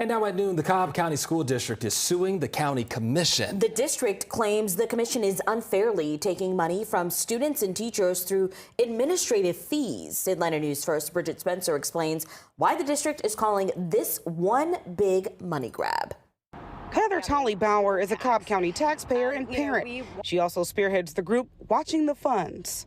And now at noon, the Cobb County School District is suing the county commission. The district claims the commission is unfairly taking money from students and teachers through administrative fees. Atlanta News First, Bridget Spencer explains why the district is calling this one big money grab. Heather Bauer is a Cobb County taxpayer and parent. She also spearheads the group Watching the Funds.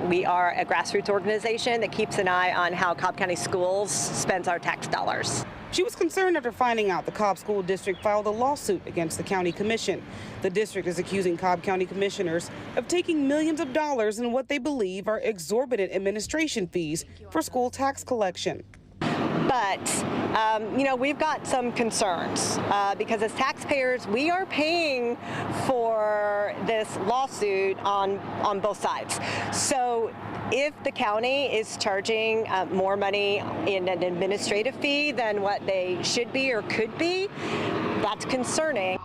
We are a grassroots organization that keeps an eye on how Cobb County Schools spends our tax dollars. She was concerned after finding out the Cobb School District filed a lawsuit against the county commission. The district is accusing Cobb County commissioners of taking millions of dollars in what they believe are exorbitant administration fees for school tax collection. But, we've got some concerns because as taxpayers, we are paying for this lawsuit on both sides. So if the county is charging more money in an administrative fee than what they should be or could be, that's concerning.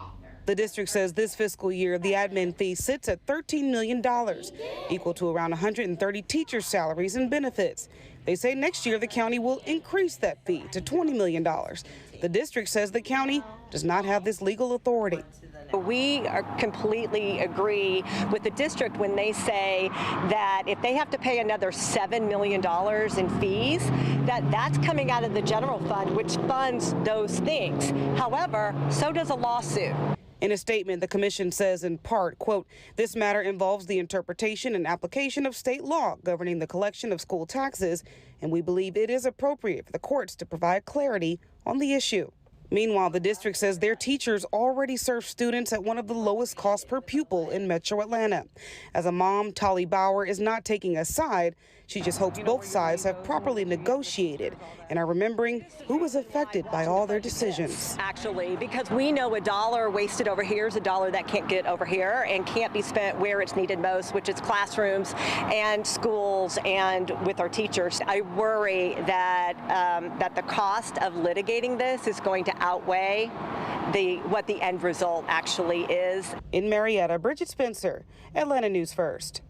The district says this fiscal year, the admin fee sits at $13 million, equal to around 130 teachers' salaries and benefits. They say next year the county will increase that fee to $20 million. The district says the county does not have this legal authority. We completely agree with the district when they say that if they have to pay another $7 million in fees, that's coming out of the general fund, which funds those things. However, so does a lawsuit. In a statement, the commission says in part, quote, "This matter involves the interpretation and application of state law governing the collection of school taxes, and we believe it is appropriate for the courts to provide clarity on the issue." Meanwhile, the district says their teachers already serve students at one of the lowest costs per pupil in Metro Atlanta. As a mom, Bauer is not taking a side. She just hopes both sides have properly negotiated and are remembering who was affected by all their decisions. Actually, because we know a dollar wasted over here is a dollar that can't get over here and can't be spent where it's needed most, which is classrooms and schools and with our teachers. I worry that that the cost of litigating this is going to outweigh what the end result actually is. In Marietta, Bridget Spencer, Atlanta News First.